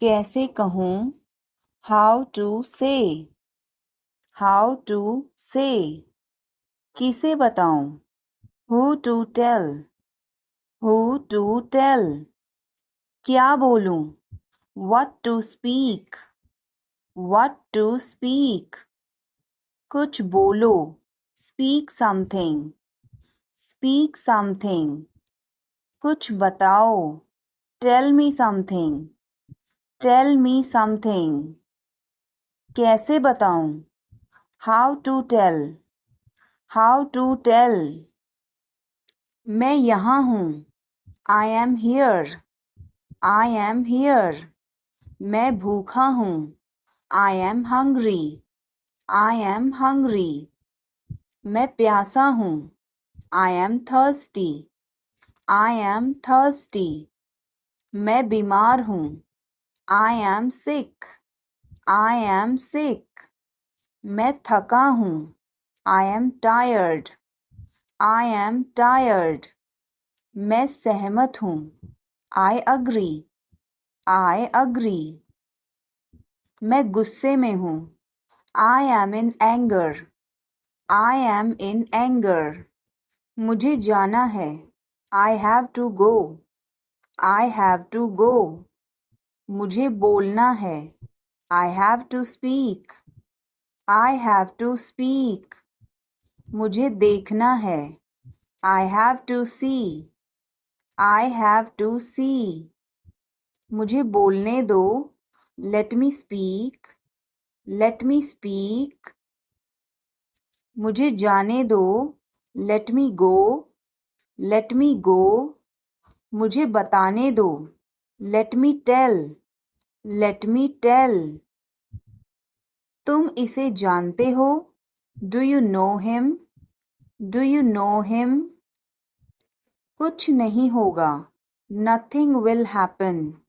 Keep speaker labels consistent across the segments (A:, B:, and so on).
A: कैसे कहूँ? How to say. How to say. किसे बताऊं? Who to tell. Who to tell. क्या बोलूं? What to speak. What to speak. कुछ बोलो। Speak something. Speak something. कुछ बताओ। Tell me something. Tell me something. कैसे बताऊं? How to tell. How to tell. मैं यहाँ हूँ। I am here. I am here. मैं भूखा हूँ। I am hungry. I am hungry. मैं प्यासा हूँ। I am thirsty. I am thirsty. मैं बीमार हूँ। I am sick. I am sick. मैं थका हूँ। I am tired. I am tired. मैं सहमत हूँ। I agree. I agree. मैं गुस्से में हूँ। I am in anger. I am in anger. मुझे जाना है। I have to go. I have to go. मुझे बोलना है। I have to speak. I have to speak. मुझे देखना है। I have to see. I have to see. मुझे बोलने दो। Let me speak. Let me speak. मुझे जाने दो। Let me go. Let me go. मुझे बताने दो। Let me tell. Let me tell. तुम इसे जानते हो? Do you know him? Do you know him? कुछ नहीं होगा। Nothing will happen.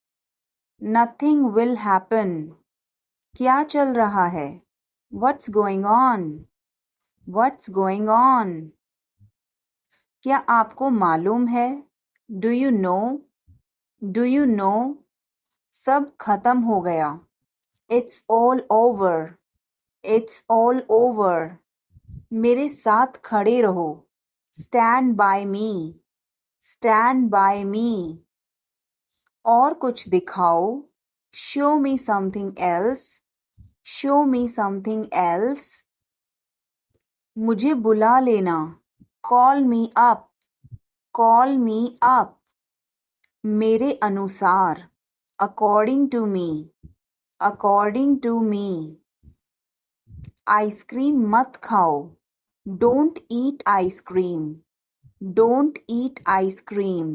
A: Nothing will happen. क्या चल रहा है? What's going on? What's going on? क्या आपको मालूम है? Do you know? Do you no? सब खत्म हो गया। It's all over. It's all over. मेरे साथ खड़े रहो। Stand by me. Stand by me. और कुछ दिखाओ। Show me something else. Show me something else. मुझे बुला लेना। Call me up. Call me up. मेरे अनुसार। According to me. According to me. Ice cream मत खाओ। Don't eat ice cream. Don't eat ice cream.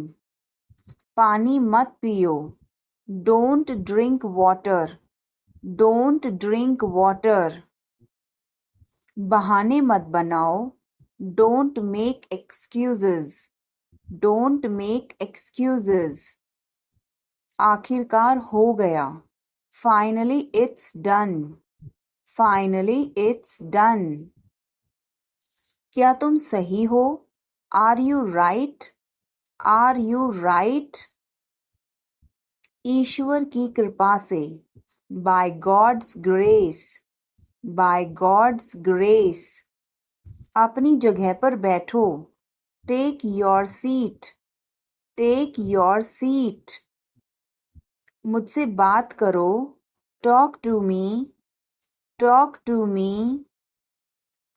A: पानी मत पियो। Don't drink water. Don't drink water. बहाने मत बनाओ। Don't make excuses. Don't make excuses. आखिरकार हो गया। Finally it's done. Finally it's done. क्या तुम सही हो? Are you right? Are you right? ईश्वर की कृपा से। By God's grace. By God's grace. अपनी जगह पर बैठो। Take your seat. Take your seat. मुझसे बात करो। Talk to me. Talk to me.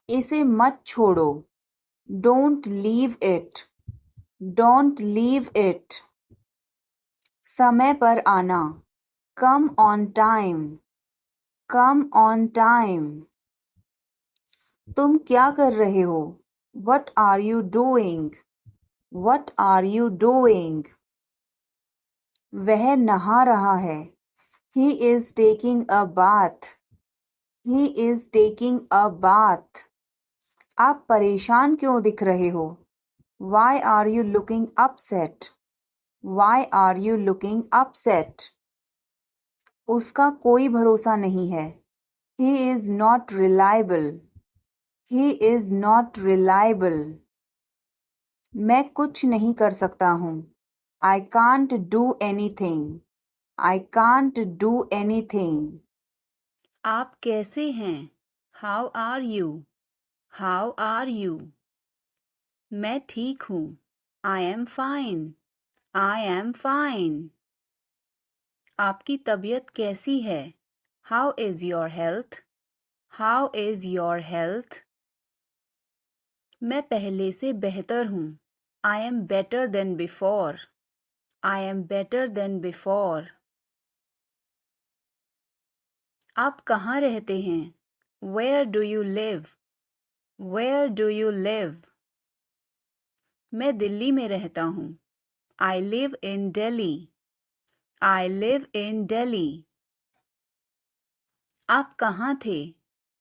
A: इसे मत छोड़ो। Don't leave it. Don't leave it. समय पर आना। Come on time. Come on time. तुम क्या कर रहे हो? What are you doing? What are you doing? वह नहा रहा है। He is taking a bath. He is taking a bath. आप परेशान क्यों दिख रहे हो? Why are you looking upset? Why are you looking upset? उसका कोई भरोसा नहीं है। He is not reliable. He is not reliable. मैं कुछ नहीं कर सकता हूँ। I can't do anything. I can't do anything.
B: आप कैसे हैं? How are you? How are you? मैं ठीक हूँ. I am fine. I am fine. आपकी तबीयत कैसी है? How is your health? How is your health? मैं पहले से बेहतर हूँ. I am better than before. I am better than before. आप कहाँ रहते हैं? Where do you live? Where do you live? मैं दिल्ली में रहता हूँ. I live in Delhi. I live in Delhi. आप कहाँ थे?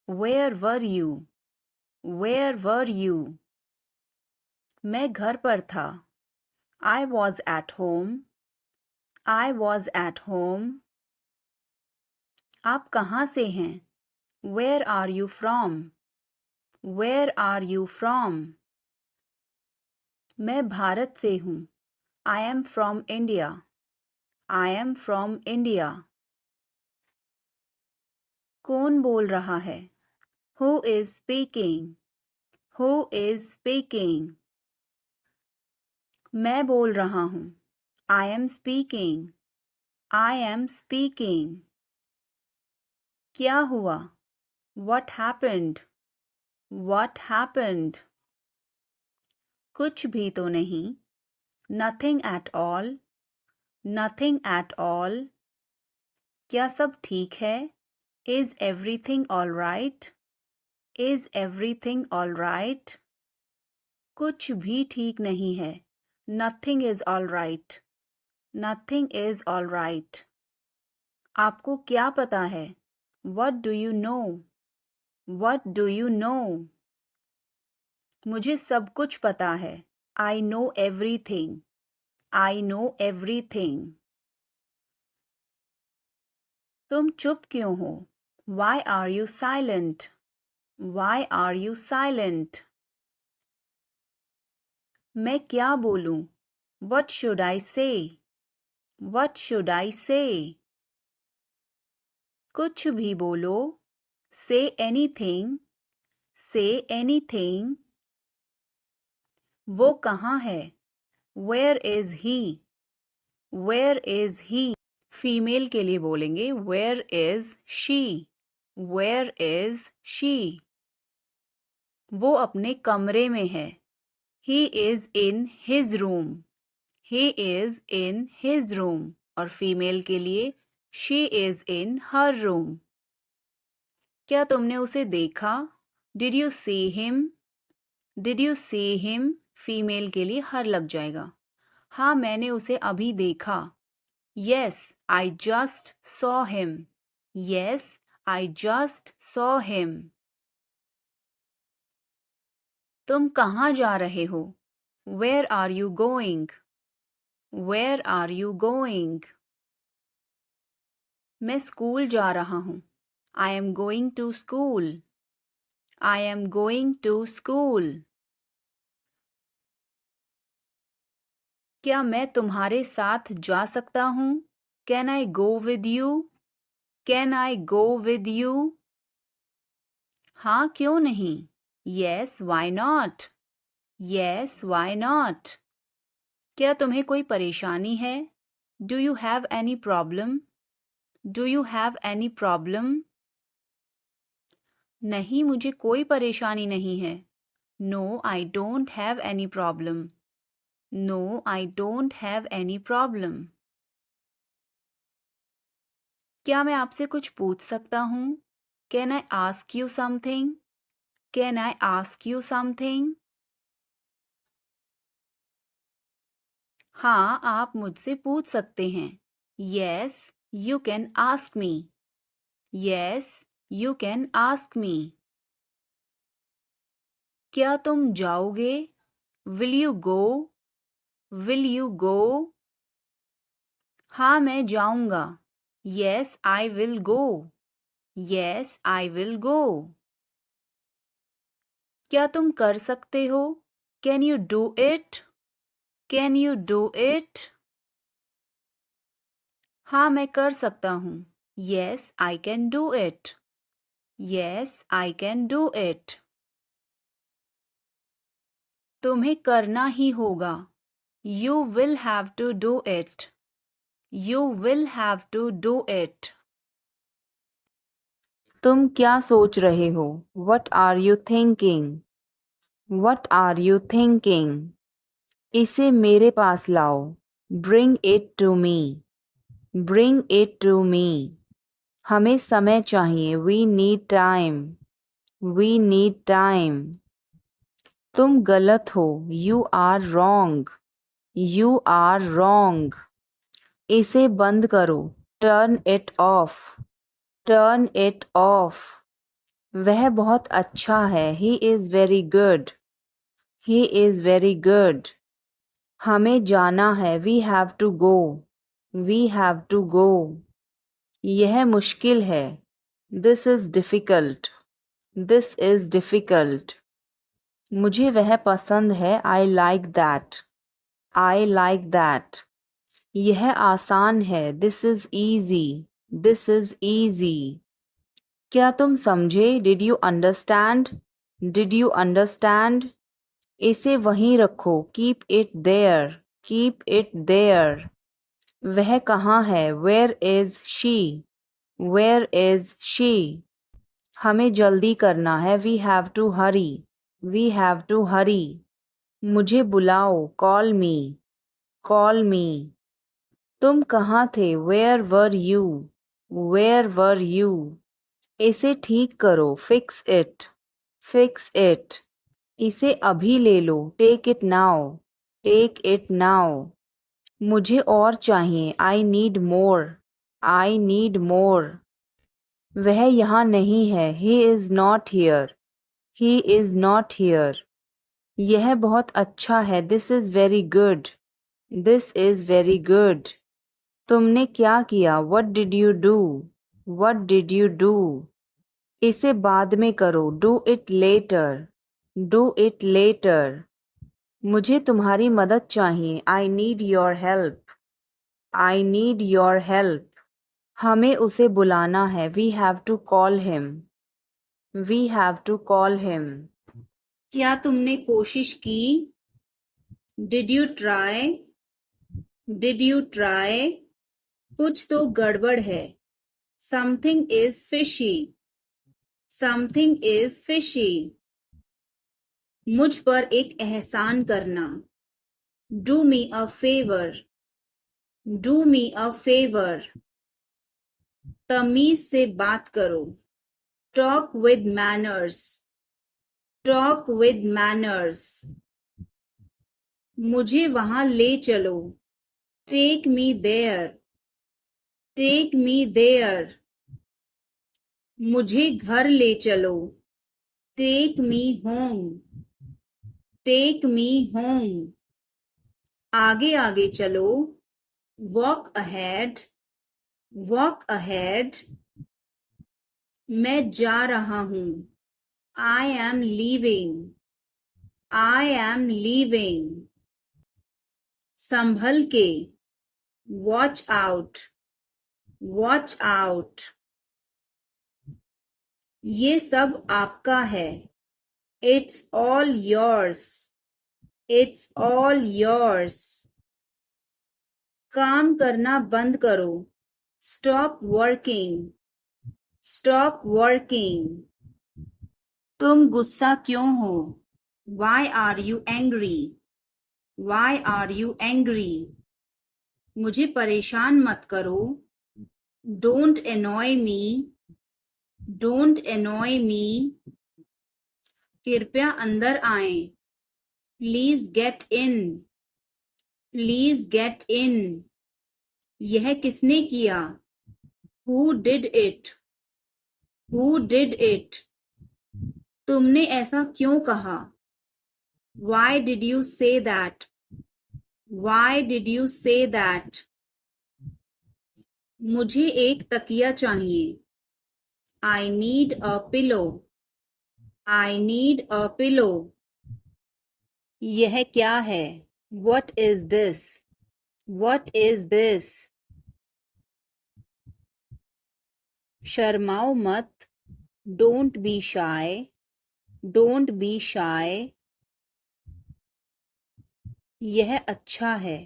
B: Where were you? Where were you? मैं घर पर था. I was at home. I was at home. आप कहाँ से हैं? Where are you from? Where are you from? मैं भारत से हूँ. I am from India. I am from India. कौन बोल रहा है? Who is speaking? Who is speaking? मैं बोल रहा हूँ. I am speaking. I am speaking. क्या हुआ? What happened? What happened? कुछ भी तो नहीं. Nothing at all. Nothing at all. क्या सब ठीक है? Is everything all right? Is everything all right? कुछ भी ठीक नहीं है. Nothing is all right. Nothing is all right. आपको क्या पता है? What do you know? What do you know? मुझे सब कुछ पता है. I know everything. I know everything. तुम चुप क्यों हो? Why are you silent? Why are you silent? मैं क्या बोलूं? What should I say? What should I say? कुछ भी बोलो. Say anything. Say anything. वो कहाँ है? Where is he? Where is he? Female के लिए बोलेंगे Where is she? Where is she? वो अपने कमरे में है. He is in his room. He is in his room. और फीमेल के लिए She is in her room. क्या तुमने उसे देखा? Did you see him? Did you see him? Female के लिए हर लग जाएगा. हाँ मैंने उसे अभी देखा. Yes, I just saw him. Yes, I just saw him. तुम कहाँ जा रहे हो? Where are you going? Where are you going? मैं स्कूल जा रहा हूँ. I am going to school. I am going to school. क्या मैं तुम्हारे साथ जा सकता हूँ? Can I go with you? Can I go with you? हाँ क्यों नहीं? Yes, why not? Yes, why not? क्या तुम्हें कोई परेशानी है? Do you have any problem? Do you have any problem? नहीं मुझे कोई परेशानी नहीं है. No, I don't have any problem. No, I don't have any problem. क्या मैं आपसे कुछ पूछ सकता हूँ? Can I ask you something? Can I ask you something? हाँ आप मुझसे पूछ सकते हैं. Yes, you can ask me. Yes, you can ask me. क्या तुम जाओगे? Will you go? Will you go? हाँ मैं जाऊंगा. Yes, I will go. Yes, I will go. क्या तुम कर सकते हो? Can you do it? Can you do it? हाँ मैं कर सकता हूँ. Yes, I can do it. Yes, I can do it. तुम्हें करना ही होगा. You will have to do it. You will have to do it.
A: तुम क्या सोच रहे हो? What are you thinking? What are you thinking? इसे मेरे पास लाओ. Bring it to me. Bring it to me. हमें समय चाहिए. We need time. We need time. तुम गलत हो. You are wrong. You are wrong. इसे बंद करो. Turn it off. Turn it off. वह बहुत अच्छा है. He is very good. He is very good. हमें जाना है. We have to go. We have to go. यह मुश्किल है. This is difficult. This is difficult. मुझे वह पसंद है. I like that. I like that. यह आसान है. This is easy. This is easy. क्या तुम समझे? Did you understand? Did you understand? इसे वहीं रखो. Keep it there. Keep it there. वह कहाँ है? Where is she? Where is she? हमें जल्दी करना है. We have to hurry. We have to hurry. मुझे बुलाओ. Call me. Call me. तुम कहाँ थे? Where were you? Where were you? इसे ठीक करो. Fix it. Fix it. इसे अभी ले लो. Take it now. Take it now. मुझे और चाहिए. I need more. I need more. वह यहाँ नहीं है. He is not here. He is not here. यह बहुत अच्छा है. This is very good. This is very good. तुमने क्या किया? What did you do? What did you do? इसे बाद में करो. Do it later. Do it later. मुझे तुम्हारी मदद चाहिए. I need your help. I need your help. हमें उसे बुलाना है. We have to call him. We have to call him. क्या तुमने कोशिश की? Did you try? Did you try? कुछ तो गड़बड़ है. Something is fishy. Something is fishy. मुझ पर एक एहसान करना. Do me a favor. Do me a favor. तमीज से बात करो. Talk with manners. Talk with manners. मुझे वहां ले चलो. Take me there. Take me there. मुझे घर ले चलो. Take me home. Take me home. आगे आगे चलो. Walk ahead. Walk ahead. मैं जा रहा हूँ. I am leaving. I am leaving. संभल के. Watch out. Watch out. ये सब आपका है. It's all yours. It's all yours. काम करना बंद करो. Stop working. Stop working. तुम गुस्सा क्यों हो? Why are you angry? Why are you angry? मुझे परेशान मत करो. Don't annoy me. Don't annoy me. कृपया अंदर आएं. Please get in. Please get in. यह किसने किया? Who did it? Who did it? तुमने ऐसा क्यों कहा? Why did you say that? Why did you say that? मुझे एक तकिया चाहिए. I need a pillow. I need a pillow. यह क्या है? What is this? What is this?
B: शर्माओ मत, don't be shy, don't be shy. यह अच्छा है,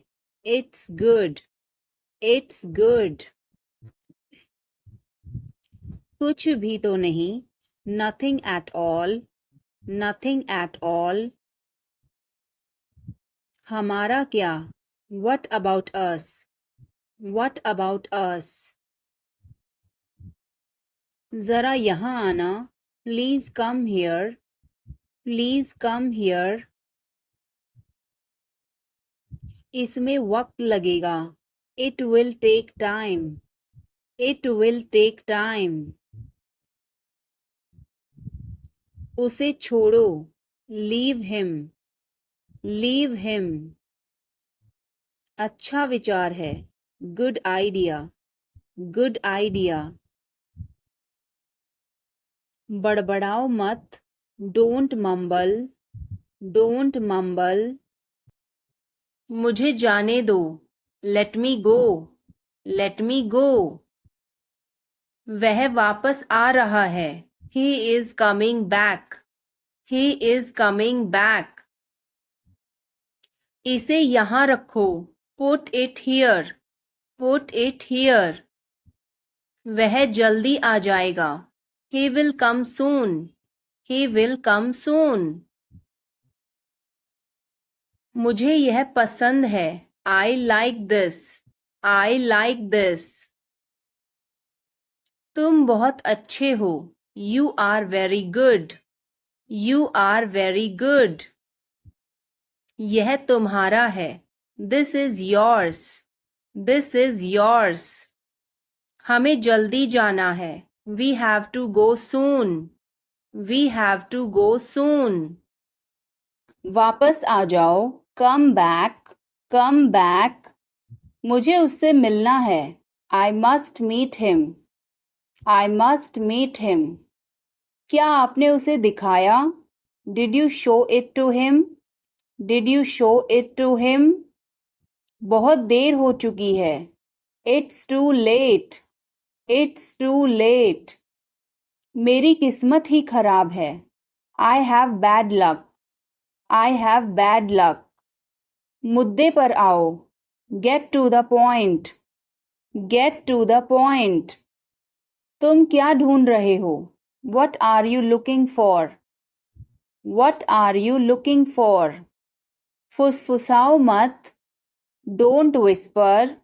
B: इट्स गुड, इट्स गुड। कुछ भी तो नहीं, nothing at all, nothing at all. हमारा क्या, what about us, what about us. जरा यहाँ आना, please come here, please come here. इसमें वक्त लगेगा, it will take time, it will take time. उसे छोड़ो, लीव हिम, लीव हिम। अच्छा विचार है, गुड आइडिया, गुड आइडिया। बड़बड़ाओ मत, डोंट मम्बल, डोंट मम्बल। मुझे जाने दो, let me go, let me गो। वह वापस आ रहा है, he is coming back, he is coming back. इसे यहाँ रखो, put it here, put it here. वह जल्दी आ जाएगा, he will come soon, he will come सून। मुझे यह पसंद है, I like this, I like this. तुम बहुत अच्छे हो, you are very good, you are very good. यह तुम्हारा है, this is yours, this is yours. हमें जल्दी जाना है, we have to go soon, we have to go soon. वापस आ जाओ, कम बैक, कम बैक। मुझे उससे मिलना है, I must meet him, I must meet him. क्या आपने उसे दिखाया, did you show it to him, did you show it to him. बहुत देर हो चुकी है, it's too late, it's too late. मेरी किस्मत ही खराब है, I have bad luck, I have bad luck. मुद्दे पर आओ, get to the point, get to the point. तुम क्या ढूंढ रहे हो, what are you looking for, what are you looking for. फुसफुसाओ मत, डोंट विस्पर,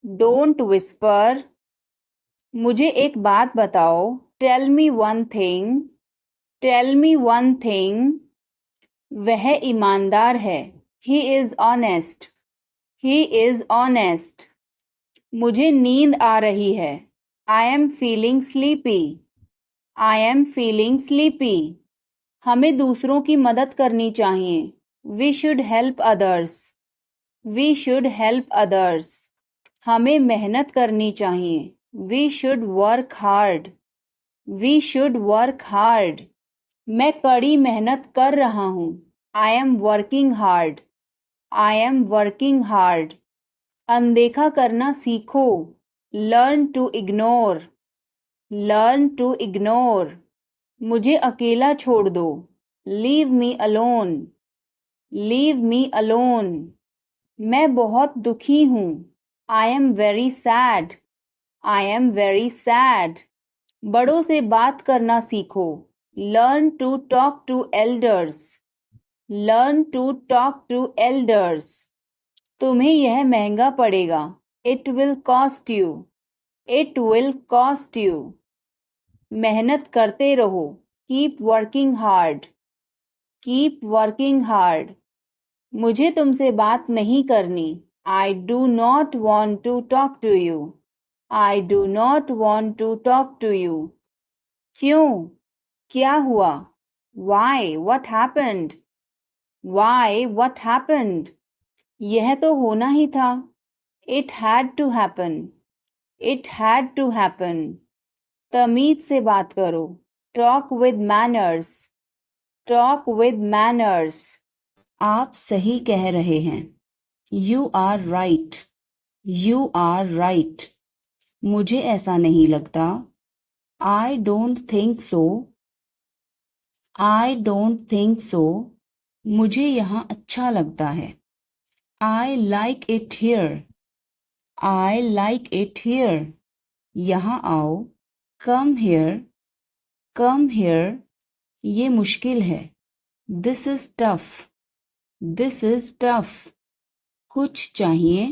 B: डोंट विस्पर। मुझे एक बात बताओ, tell me one thing, tell me one thing. वह ईमानदार है, he is honest, he is honest. मुझे नींद आ रही है, I am feeling sleepy, I am feeling sleepy. हमें दूसरों की मदद करनी चाहिए, we should help others, we should help others. हमें मेहनत करनी चाहिए, we should work hard, we should work hard. मैं कड़ी मेहनत कर रहा हूँ, I am working hard, I am working hard. अनदेखा करना सीखो, learn to ignore, learn to ignore. मुझे अकेला छोड़ दो, leave me alone, leave me alone. मैं बहुत दुखी हूँ, I am very sad, I am very sad. बड़ों से बात करना सीखो, learn to talk to elders, learn to talk to elders. तुम्हें यह महंगा पड़ेगा, it will cost you, it will cost you. मेहनत करते रहो, keep working hard, keep working hard. मुझे तुमसे बात नहीं करनी, I do not want to talk to you, I do not want to talk to you. क्यों, क्या हुआ, why, what happened, why, what happened. यह तो होना ही था, it had to happen, it had to happen. तमीज से बात करो, talk with manners, talk with manners. आप सही कह रहे हैं, you are right, you are right. मुझे ऐसा नहीं लगता,
A: I don't think so. I don't think so. मुझे यहाँ अच्छा लगता है. I like it here. I like it here. यहाँ आओ. Come here. Come here. ये मुश्किल है. This is tough. This is tough. कुछ चाहिए.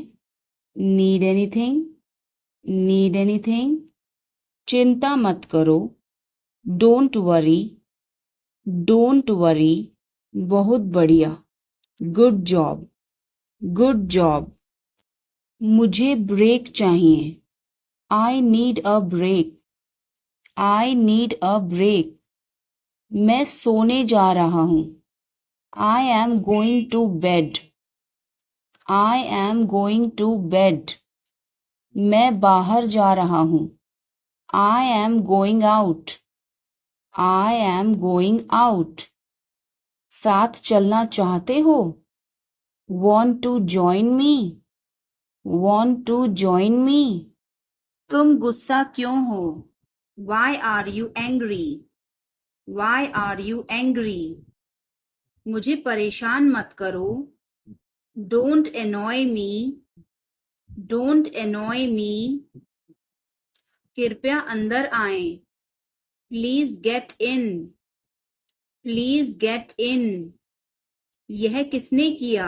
A: Need anything? Need anything? चिंता मत करो. Don't worry. Don't worry. बहुत बढ़िया. Good job. Good job. मुझे ब्रेक चाहिए. I need a break. I need a break. मैं सोने जा रहा हूँ. I am going to bed. I am going to bed. मैं बाहर जा रहा हूँ. I am going out. I am going out. साथ चलना चाहते हो? Want to join me? Want to join me? तुम गुस्सा क्यों हो? Why are you angry? Why are you angry? मुझे परेशान मत करो. Don't annoy me. Don't annoy me. कृपया अंदर आएं. Please get in. Please get in. यह किसने किया?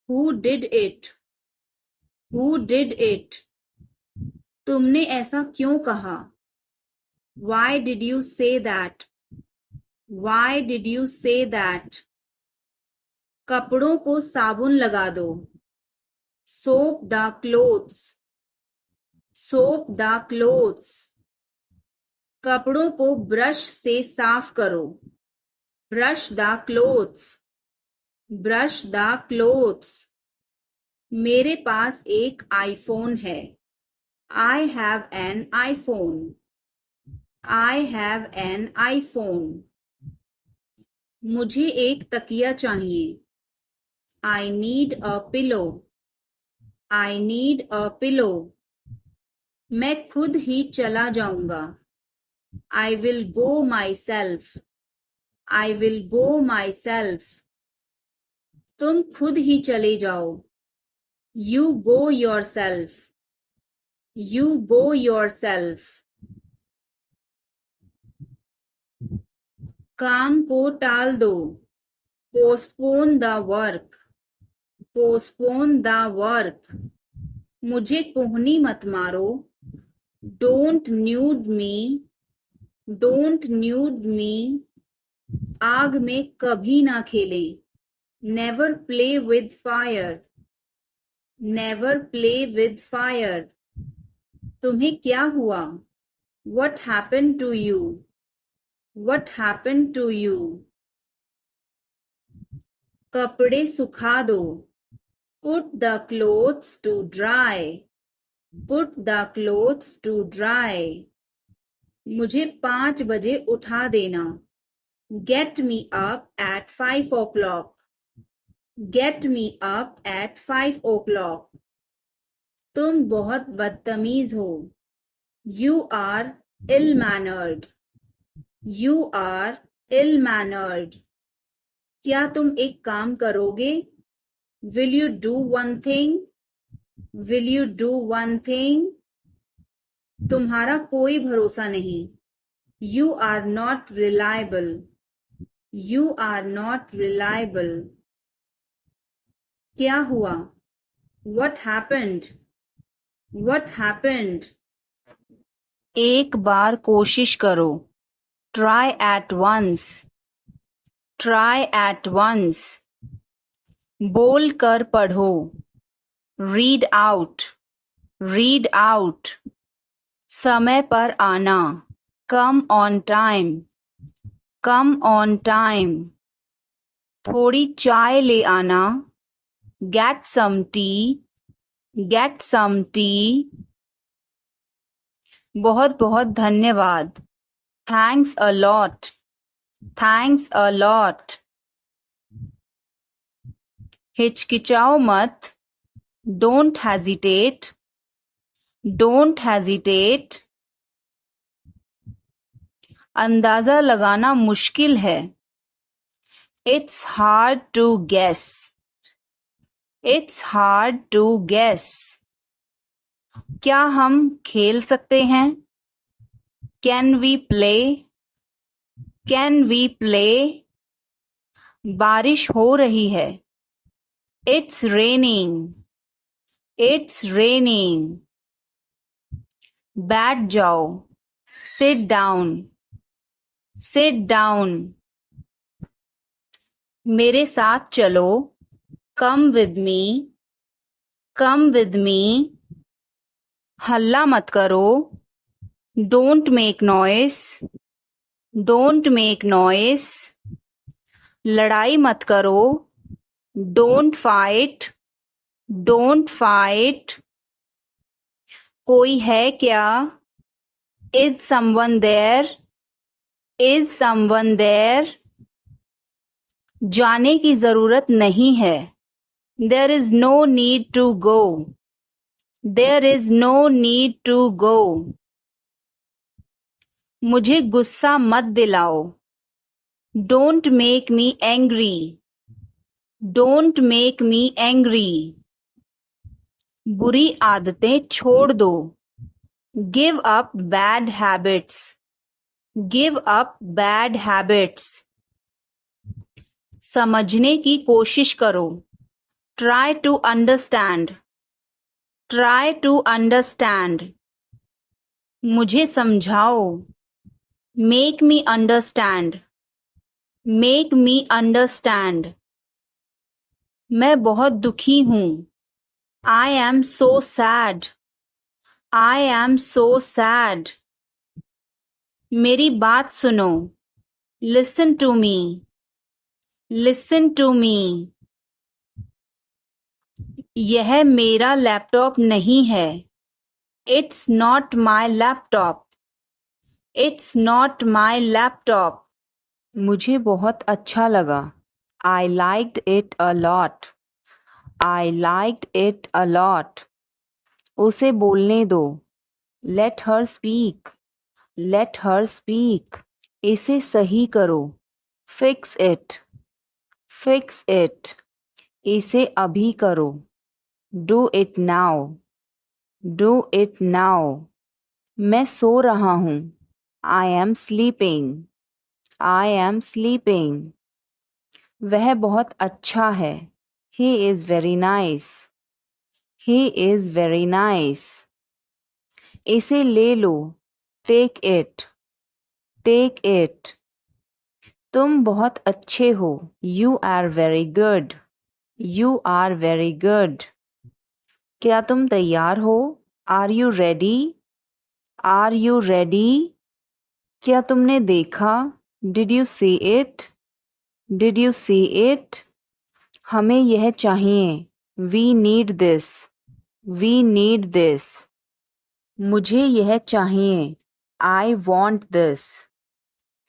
A: Who did it? Who did it? तुमने ऐसा क्यों कहा? Why did you say that? Why did you say that? कपड़ों को साबुन लगा दो. Soap the clothes. Soap the clothes. कपड़ों को ब्रश से साफ करो. Brush the clothes. Brush the clothes. मेरे पास एक आईफोन है. I have an iPhone. I have an iPhone. मुझे एक तकिया चाहिए. I need a pillow. I need a pillow. मैं खुद ही चला जाऊंगा. I will go myself. I will go myself. तुम खुद ही चले जाओ. You go yourself. You go yourself. काम को टाल दो. Postpone the work. Postpone the work. मुझे कोहनी मत मारो. Don't nude me. Don't nude me. आग में कभी ना खेलें. Never play with fire. Never play with fire. तुम्हें क्या हुआ? What happened to you? What happened to you? कपड़े सुखा दो. Put the clothes to dry. Put the clothes to dry. मुझे 5 बजे उठा देना. Get me up at 5 o'clock. Get me up at 5 o'clock. तुम बहुत बदतमीज हो. You are ill-mannered. You are ill-mannered. क्या तुम एक काम करोगे? Will you do one thing? Will you do one thing? तुम्हारा कोई भरोसा नहीं. You are not reliable. You are not reliable. क्या हुआ? What happened? What happened? एक बार कोशिश करो. Try at once. Try at once. बोल कर पढ़ो. Read out. Read out. समय पर आना. Come on time. Come on time. थोड़ी चाय ले आना. Get some tea. Get some tea. बहुत बहुत धन्यवाद. Thanks a lot. Thanks a lot. हिचकिचाओ मत. Don't hesitate. Don't hesitate.
B: अंदाज़ा लगाना मुश्किल है. It's hard to guess. It's hard to guess. क्या हम खेल सकते हैं? Can we play? Can we play? बारिश हो रही है. It's raining. It's raining. बैठ जाओ. Sit down. Sit down. मेरे साथ चलो. Come with me. Come with me. हल्ला मत करो. Don't make noise. Don't make noise. लड़ाई मत करो. Don't fight. Don't fight. कोई है क्या? Is someone there? Is someone there? जाने की जरूरत नहीं है. There is no need to go. There is no need to go. मुझे गुस्सा मत दिलाओ. Don't make me angry. Don't make me angry. बुरी आदतें छोड़ दो. Give up bad habits. Give up bad habits. समझने की कोशिश करो. Try to understand. Try to understand. मुझे समझाओ. Make me understand. Make me understand. मैं बहुत दुखी हूँ. I am so sad. I am so sad. मेरी बात सुनो. Listen to me. Listen to me. यह मेरा लैपटॉप नहीं है. It's not my laptop. It's not my laptop. मुझे बहुत अच्छा लगा. I liked it a lot. I liked it a lot. उसे बोलने दो. Let her speak. Let her speak. इसे सही करो. Fix it. Fix it. इसे अभी करो. Do it now. Do it now. मैं सो रहा हूँ. I am sleeping. I am sleeping. वह बहुत अच्छा है. He is very nice. He is very nice. इसे ले लो. Take it. Take it. तुम बहुत अच्छे हो. You are very good. You are very good. क्या तुम तैयार हो? Are you ready? Are you ready? क्या तुमने देखा? Did you see it? Did you see it? हमें यह चाहिए. We need this. We need this. मुझे यह चाहिए. I want this.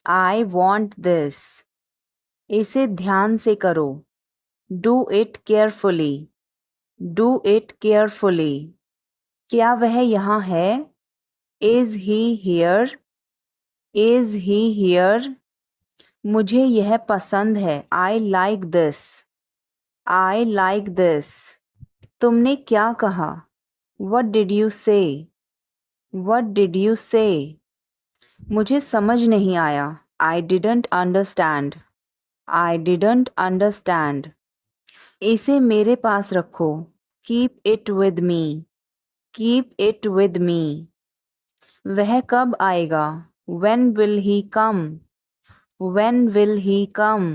B: I want this. इसे ध्यान से करो. Do it carefully. Do it carefully. क्या वह यहाँ है? Is he here? Is he here? मुझे यह पसंद है. I like this. I like this. तुमने क्या कहा? What did you say? What did you say? मुझे समझ नहीं आया. I didn't understand. I didn't understand. इसे मेरे पास रखो. Keep it with me. Keep it with me. वह कब आएगा? When will he come? When will he come?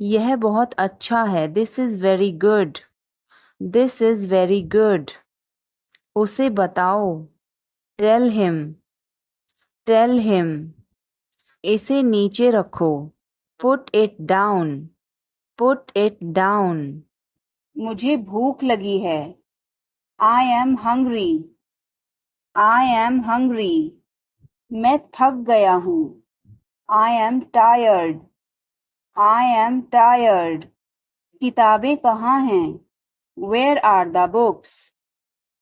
B: यह बहुत अच्छा है. This is very good. This is very good. उसे बताओ. Tell him. Tell him. इसे नीचे रखो. Put it down. Put it down. मुझे भूख लगी है. I am hungry. I am hungry. मैं थक गया हूँ. I am tired. I am tired. किताबें कहाँ हैं? Where are the books?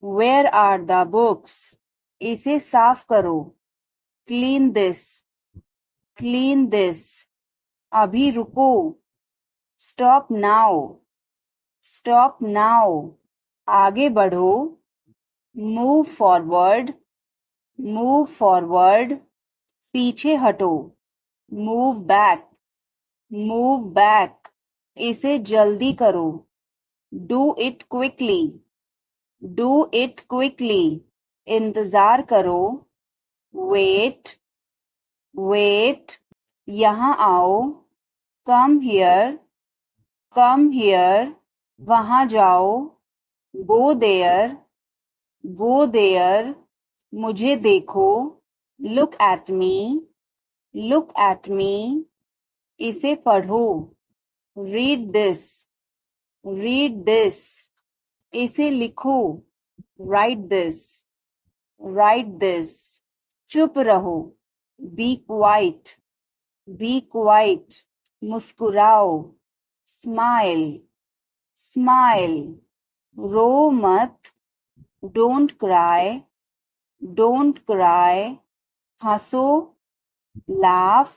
B: Where are the books? इसे साफ करो. Clean this.
A: क्लीन दिस, अभी रुको, स्टॉप नाउ, स्टॉप नाउ, आगे बढ़ो, मूव फॉरवर्ड, मूव फॉरवर्ड, पीछे हटो, मूव बैक, मूव बैक, इसे जल्दी करो, do it quickly, do it quickly, इंतजार करो, वेट, वेट, यहाँ आओ, कम हियर, कम हियर, वहाँ जाओ, गो देयर, गो देयर, मुझे देखो, look at me, look at me, इसे पढ़ो, रीड दिस, रीड दिस, इसे लिखो, राइट दिस, राइट दिस, चुप रहो, बी क्वाइट, बी क्वाइट, मुस्कुराओ, स्माइल, स्माइल, रो मत, डोंट क्राई, डोंट क्राई, हंसो, लाफ,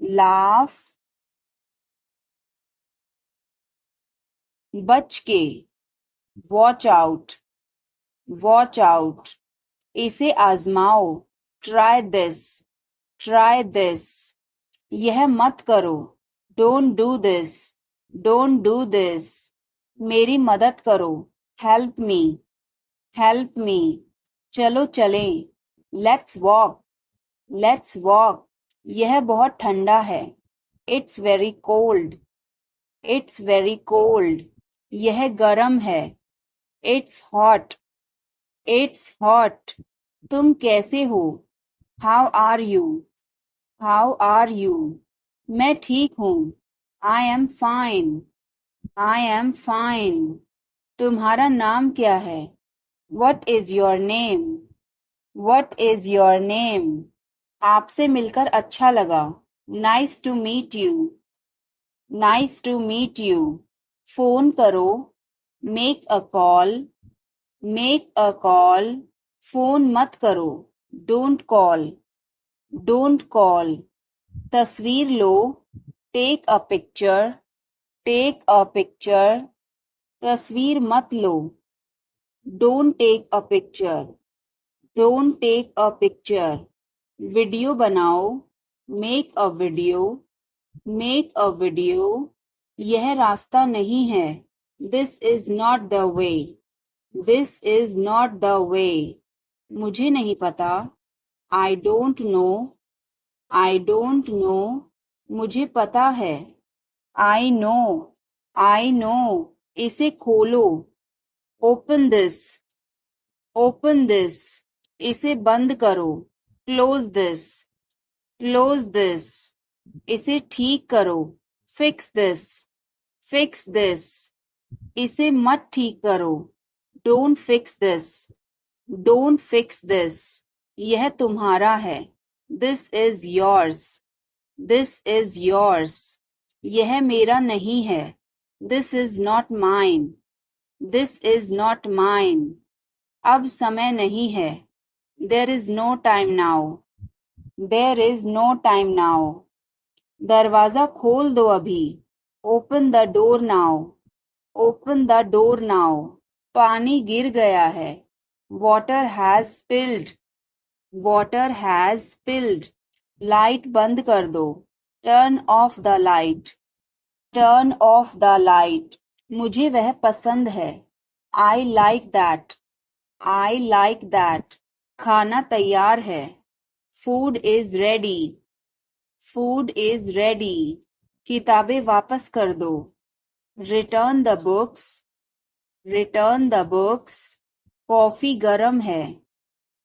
A: लाफ, बच के, वॉच आउट, वॉच आउट, इसे आजमाओ, ट्राई दिस, ट्राई दिस, यह मत करो, don't do this, don't do this, मेरी मदद करो, हेल्प मी, हेल्प मी, चलो चलें, लेट्स वॉक, लेट्स वॉक, यह बहुत ठंडा है, it's very cold, it's very cold, यह गर्म है, इट्स हॉट, इट्स हॉट, तुम कैसे हो, how are you, how are you, मैं ठीक हूँ, I am fine, I am fine, तुम्हारा नाम क्या है, what is your name, what is your name, आपसे मिलकर अच्छा लगा, nice to meet you, nice to meet you, phone करो, make a call, make a call, phone मत करो, डोंट कॉल, डोंट कॉल, तस्वीर लो, take a picture, take a picture, तस्वीर मत लो, don't take a picture, don't take a picture, video बनाओ, make a video, make a video, यह रास्ता नहीं है, this is not the way, this is not the way, मुझे नहीं पता, I don't know, I don't know, मुझे पता है, आई नो, आई नो, इसे खोलो, ओपन दिस, ओपन दिस, इसे बंद करो, क्लोज दिस, क्लोज दिस, इसे ठीक करो, फिक्स दिस, फिक्स दिस, इसे मत ठीक करो, don't fix this, don't fix this, यह तुम्हारा है, this is yours, this is yours, यह मेरा नहीं है, this is not mine, this is not mine, अब समय नहीं है, there is no time now, there is no time now, दरवाजा खोल दो अभी, open the door now, open the door now, पानी गिर गया है, water has spilled, water has spilled, light बंद कर दो, turn off the light, turn off the light, मुझे वह पसंद है, I like that, I like that, खाना तैयार है, food is ready, food is ready, किताबें वापस कर दो, return the books, return the books, coffee गर्म है,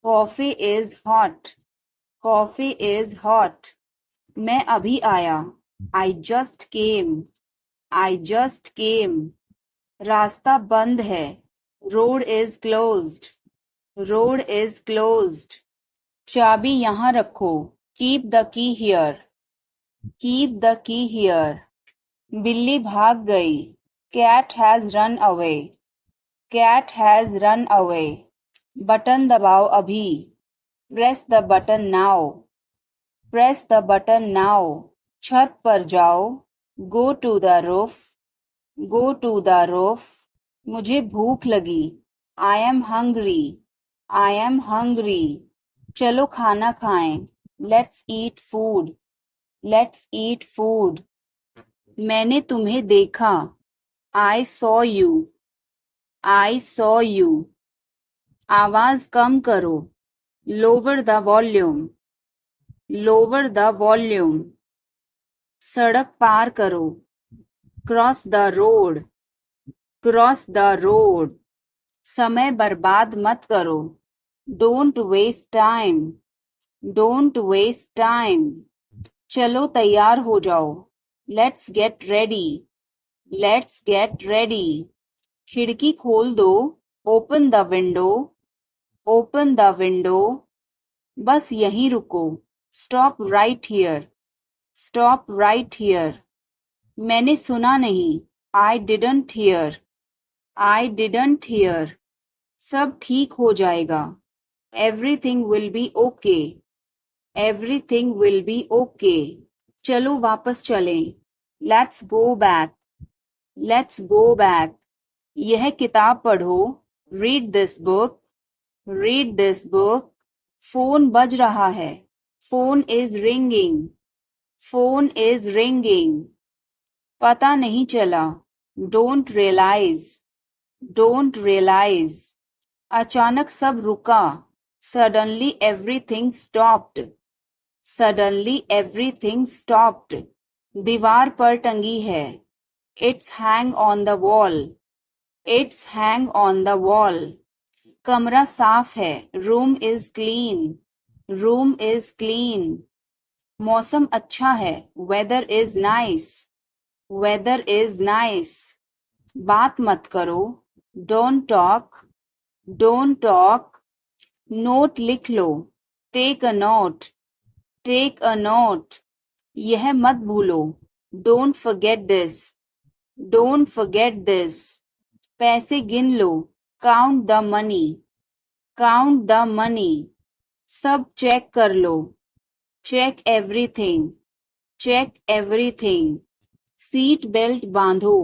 A: coffee is hot, coffee is hot, मैं अभी आया, I just came, I just came, रास्ता बंद है, road is closed, road is closed, चाबी यहाँ रखो, keep the key here, keep the key here, बिल्ली भाग गई, cat has run away, cat has run away, button दबाओ अभी, press the button now, press the button now. छत पर जाओ. Go to the roof. Go to the roof. मुझे भूख लगी. I am hungry. I am hungry. चलो खाना खाएं. Let's eat food. Let's eat food. मैंने तुम्हें देखा. I saw you. I saw you. आवाज कम करो. Lower the volume. Lower the volume. सड़क पार करो. Cross the road. Cross the road. समय बर्बाद मत करो. Don't waste time. Don't waste time. चलो तैयार हो जाओ. Let's get ready. Let's get ready. खिड़की खोल दो. Open the window. Open the window. बस यहीं रुको. Stop right here. Stop right here. मैंने सुना नहीं. आई didn't hear. I didn't hear. सब ठीक हो जाएगा. Everything will be okay. Everything will be okay. चलो वापस चलें. Let's go back. Let's go back. यह किताब पढ़ो. Read this book. Read this book. Phone बज रहा है. Phone is ringing. Phone is ringing. पता नहीं चला. Don't realise. Don't realise. अचानक सब रुका. Suddenly everything stopped. Suddenly everything stopped. दीवार पर टंगी है. It's hang on the wall. It's hang on the wall. कमरा साफ है. Room is clean. Room is clean. मौसम अच्छा है. Weather is nice. Weather is nice. बात मत करो. Don't talk. Don't talk. Note लिख लो. Take a note. Take a note. यह मत भूलो. Don't forget this. Don't forget this. पैसे गिन लो. Count the money. Count the money. सब चेक कर लो. Check everything. Check everything. Seat belt बांधो.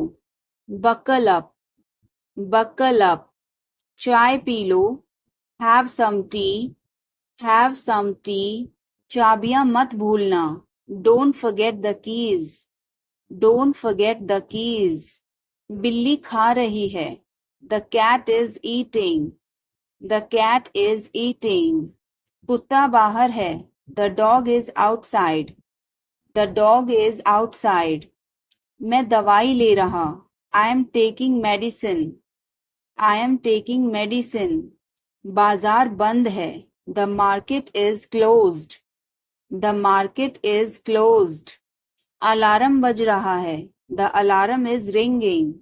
A: Buckle up. Buckle up. चाय पी लो. Have some tea. Have some tea. चाबियां मत भूलना. Don't forget the keys. Don't forget the keys. बिल्ली खा रही है. The cat is eating. The cat is eating. कुत्ता बाहर है. The dog is outside. The dog is outside. मैं दवाई ले रहा. I am taking medicine. I am taking medicine. बाजार बंद है. The market is closed. The market is closed. Alarm बज रहा है. The alarm is ringing.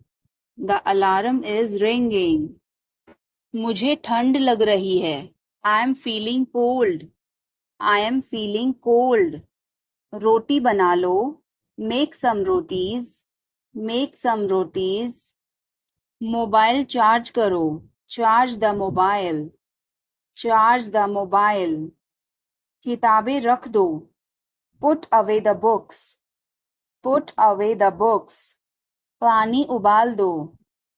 A: The alarm is ringing. मुझे ठंड लग रही है. I am feeling cold. I am feeling cold. रोटी बना लो. Make some rotis. Make some rotis. Mobile charge करो. Charge the mobile. Charge the mobile. किताबें रख दो. Put away the books. Put away the books. पानी उबाल दो.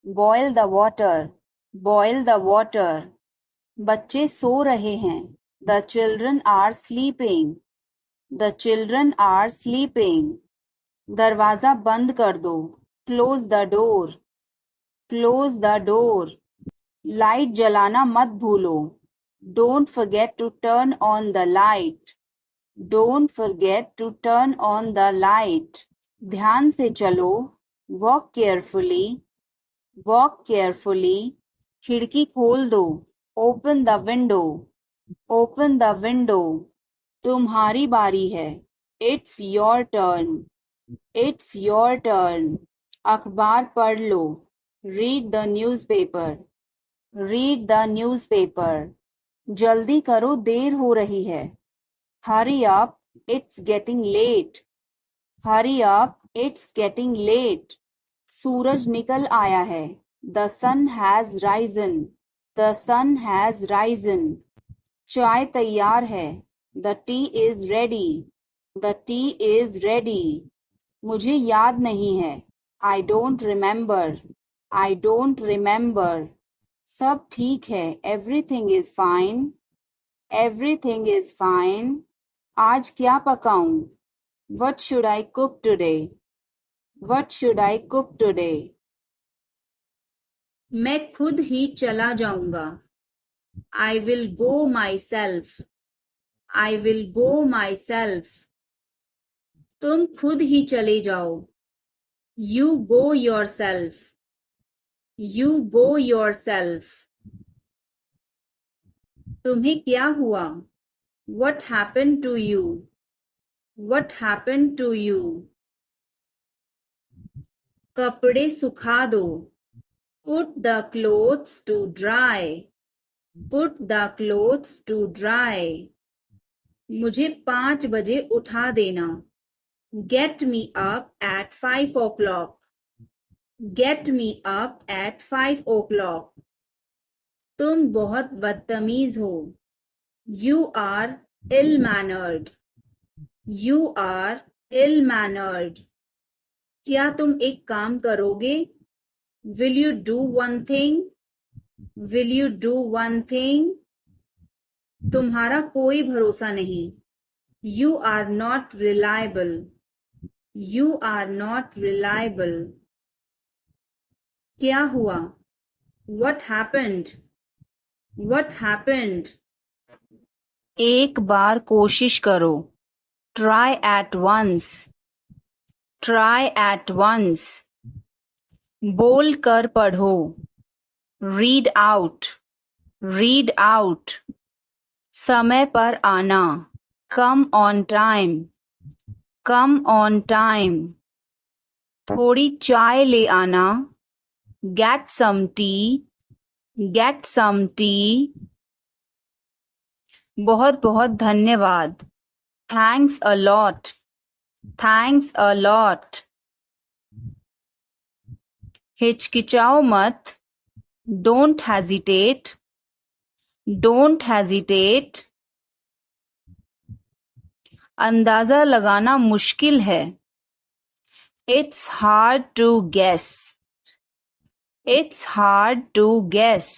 A: Boil the water. Boil the water. बच्चे सो रहे हैं. The children are sleeping. The children are sleeping. दरवाजा बंद कर दो. Close the door. Close the door. Light जलाना मत भूलो. Don't forget to turn on the light. Don't forget to turn on the light. ध्यान से चलो. Walk carefully. Walk carefully. खिड़की खोल दो. Open the window. Open the window. तुम्हारी बारी है. It's your turn. It's your turn. अखबार पढ़ लो. Read the newspaper. Read the newspaper. जल्दी करो. देर हो रही है. Hurry up. It's getting late. Hurry up. It's getting late. सूरज निकल आया है. The sun has risen. The sun has risen. चाय तैयार है. The tea is ready. The tea is ready. मुझे याद नहीं है. I don't remember. I don't remember. सब ठीक है. Everything is fine. Everything is fine. आज क्या पकाऊं? What should I cook today? What should I cook today? मैं खुद ही चला जाऊंगा. I will go myself. I will go myself. तुम खुद ही चले जाओ. You go yourself. You go yourself. तुम्हें क्या हुआ? What happened to you? What happened to you? कपड़े सुखा दो. Put the clothes to dry. Put the clothes to dry. मुझे 5 बजे उठा देना. Get me up at 5 o'clock. Get me up at 5 o'clock. तुम बहुत बदतमीज हो. You are ill-mannered. You are ill-mannered. क्या तुम एक काम करोगे? Will you do one thing? Will you do one thing? तुम्हारा कोई भरोसा नहीं. You are not reliable. You are not reliable. क्या हुआ? What happened? What happened? एक बार कोशिश करो. Try at once. Try at once. बोल कर पढ़ो. Read out. Read out. समय पर आना. Come on time. Come on time. थोड़ी चाय ले आना. Get some tea. Get some tea. बहुत बहुत धन्यवाद. Thanks a lot. Thanks a lot. हिचकिचाओ मत. Don't hesitate. Don't hesitate. अंदाजा लगाना मुश्किल है. It's hard to guess. It's hard to guess.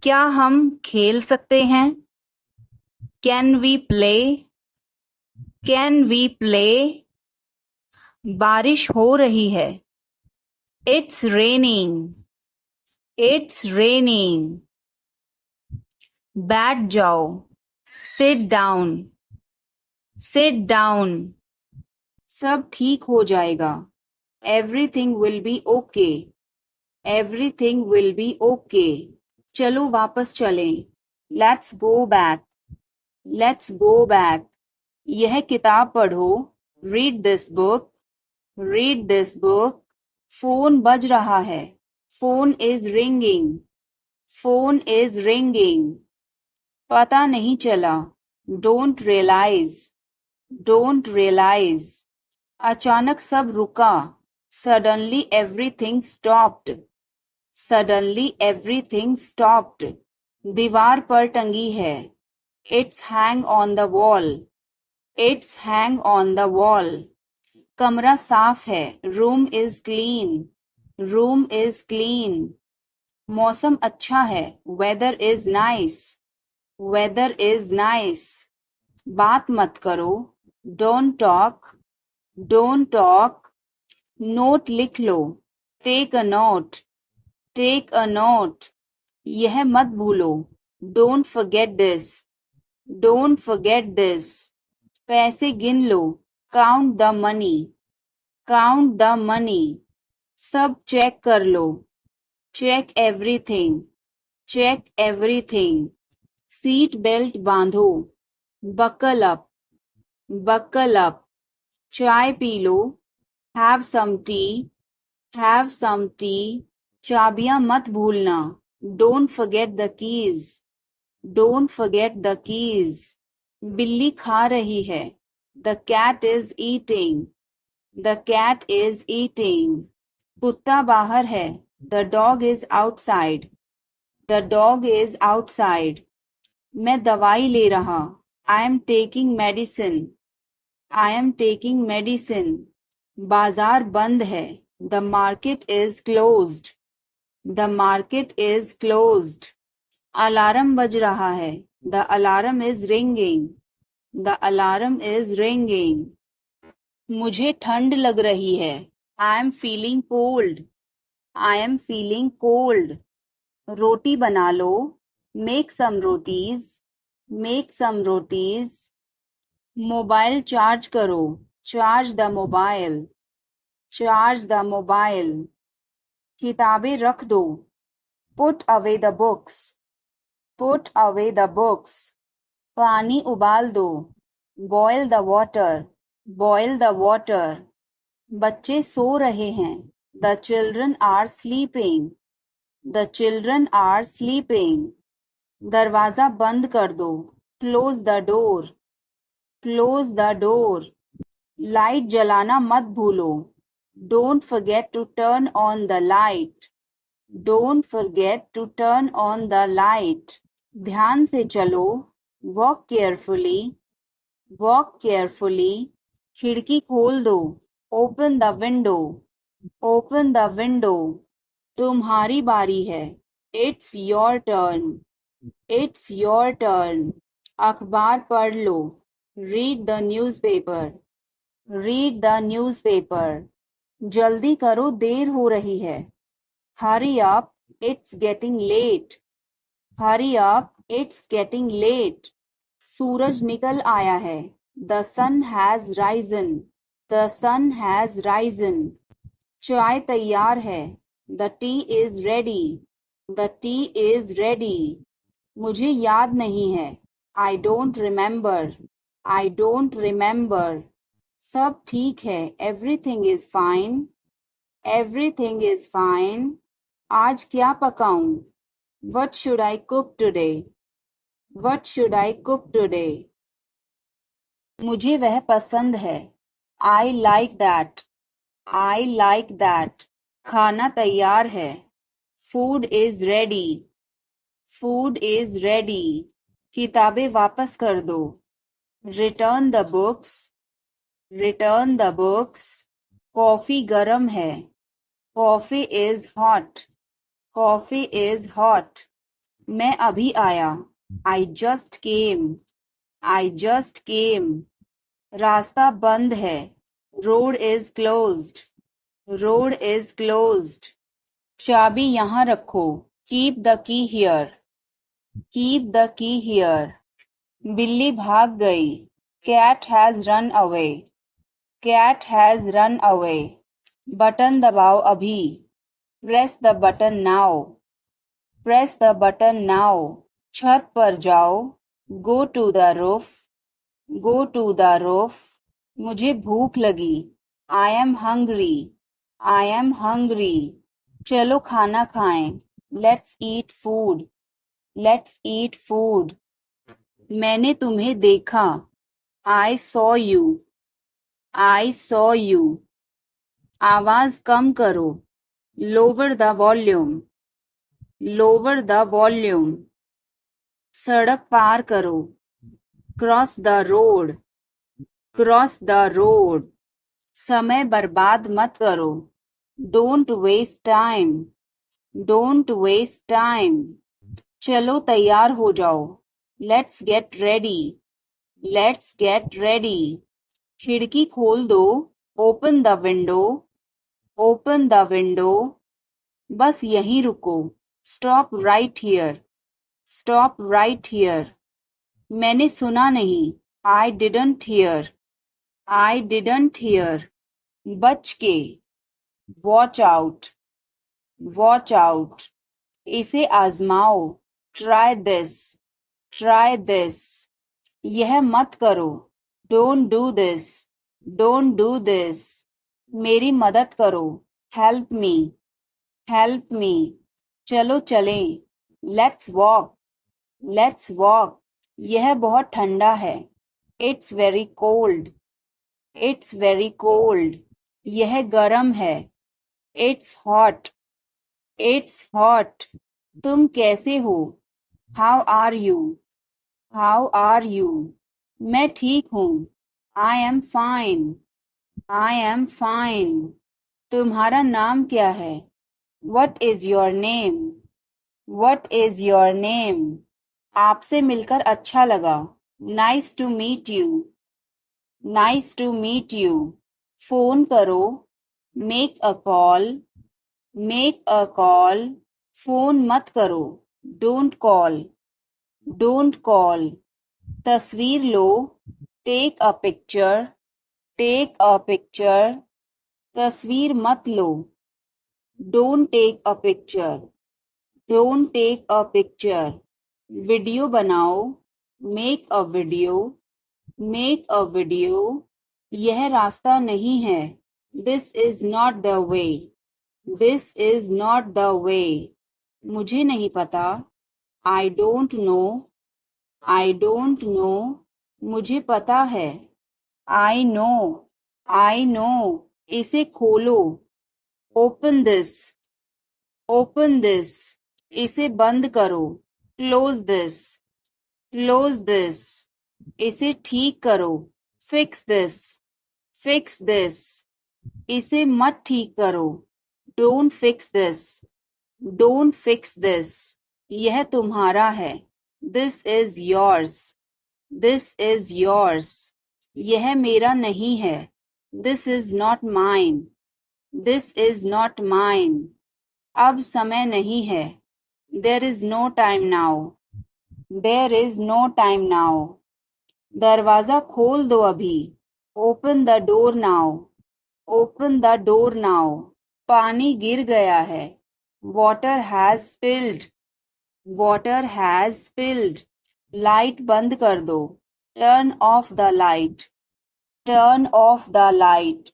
A: क्या हम खेल सकते हैं? Can we play? Can we play? बारिश हो रही है. It's raining. It's raining. बैठ जाओ. Sit down. Sit down. सब ठीक हो जाएगा. Everything will be okay. Everything will be okay. चलो वापस चलें. Let's go back. Let's go back. यह किताब पढ़ो. Read this book. Read this book. Phone बज रहा है. Phone is ringing. Phone is ringing. पता नहीं चला. Don't realize. Don't realize. अचानक सब रुका. Suddenly everything stopped. Suddenly everything stopped. दीवार पर टंगी है. It's hang on the wall. It's hang on the wall. कमरा साफ है. Room is clean. Room is clean. मौसम अच्छा है. Weather is nice. Weather is nice. बात मत करो. Don't talk. Don't talk. Note लिख लो. Take a note. Take a note. यह मत भूलो. Don't forget this. Don't forget this. पैसे गिन लो. Count the money. Count the money. सब चेक कर लो. Check everything. Check everything. Seat belt बांधो. Buckle up. Buckle up. चाय पी लो. Have some tea. Have some tea. चाबियां मत भूलना. Don't forget the keys. Don't forget the keys. बिल्ली खा रही है. The cat is eating. The cat is eating. कुत्ता बाहर है. The dog is outside. The dog is outside. मैं दवाई ले रहा. I am taking medicine. I am taking medicine. बाजार बंद है. The market is closed. The market is closed. Alarm बज रहा है. The alarm is ringing. The alarm is ringing. मुझे ठंड लग रही है. I am feeling cold. I am feeling cold. रोटी बना लो. Make some rotis. Make some rotis. Mobile charge करो. Charge the mobile. Charge the mobile. किताबें रख दो. Put away the books. Put away the books. पानी उबाल दो. Boil the water. Boil the water. बच्चे सो रहे हैं. The children are sleeping. The children are sleeping. दरवाजा बंद कर दो. Close the door. Close the door. Light जलाना मत भूलो. Don't forget to turn on the light. Don't forget to turn on the light. ध्यान से चलो. Walk carefully. Walk carefully. खिड़की खोल दो. Open the window. Open the window. तुम्हारी बारी है. It's your turn. It's your turn. अखबार पढ़ लो. Read the newspaper. Read the newspaper. जल्दी करो, देर हो रही है. Hurry up, it's getting late. Hurry up, it's getting late. सूरज निकल आया है. The sun has risen. The sun has risen. चाय तैयार है. The tea is ready. The tea is ready. मुझे याद नहीं है. I don't remember. I don't remember. सब ठीक है. Everything is fine. Everything is fine. आज क्या पकाऊं? What should I cook today? What should I cook today? मुझे वह पसंद है. I like that. I like that. खाना तैयार है. Food is ready. Food is ready. किताबें वापस कर दो. Return the books. Return the books. Coffee गरम है. Coffee is hot. Coffee is hot. मैं अभी आया. I just came. I just came. रास्ता बंद है. Road is closed. Road is closed. चाबी यहाँ रखो. Keep the key here. Keep the key here. बिल्ली भाग गई. Cat has run away. Cat has run away. Button दबाओ अभी. Press the button now. Press the button now. छत पर जाओ. Go to the roof. Go to the roof. मुझे भूख लगी. I am hungry. I am hungry. चलो खाना खाएं. Let's eat food. Let's eat food. मैंने तुम्हें देखा. I saw you. I saw you. आवाज कम करो. Lower the volume. Lower the volume. सड़क पार करो. Cross the road. Cross the road. समय बर्बाद मत करो. Don't waste time. Don't waste time. चलो तैयार हो जाओ. Let's get ready. Let's get ready. खिड़की खोल दो. Open the window. Open the window. बस यहीं रुको. Stop right here. Stop right here. मैंने सुना नहीं. I didn't hear. I didn't hear. बच के. Watch out. Watch out. इसे आजमाओ. Try this. Try this. यह मत करो. Don't do this. Don't do this. मेरी मदद करो. Help me. Help me. चलो चलें. Let's walk. Let's walk. यह बहुत ठंडा है. It's very cold. It's very cold. यह गरम है. It's hot. It's hot. तुम कैसे हो? How are you? How are you? मैं ठीक हूँ. I am fine, I am fine. तुम्हारा नाम क्या है? What is your name, what is your name. आपसे मिलकर अच्छा लगा। Nice to meet you, nice to meet you. Phone करो, make a call, make a call. Phone मत करो, डोंट कॉल, डोंट कॉल। तस्वीर लो, take a picture, take a picture. तस्वीर मत लो, don't take a picture, don't take a picture. Video बनाओ, make a video, make a video. यह रास्ता नहीं है, this is not the way, this is not the way. मुझे नहीं पता, I don't know, I don't know. मुझे पता है, आई नो, आई नो। इसे खोलो, ओपन दिस, ओपन दिस। इसे बंद करो, क्लोज दिस, क्लोज दिस। इसे ठीक करो, फिक्स दिस, फिक्स दिस। इसे मत ठीक करो, don't fix this, don't fix this. यह तुम्हारा है, this is yours, this is yours. यह मेरा नहीं है, this is not mine, this is not mine. अब समय नहीं है, there is no time now, there is no time now. दरवाजा खोल दो अभी, open the door now, open the door now. पानी गिर गया है, water has spilled, water has spilled. Light बंद कर दो, turn off the light, turn off the light.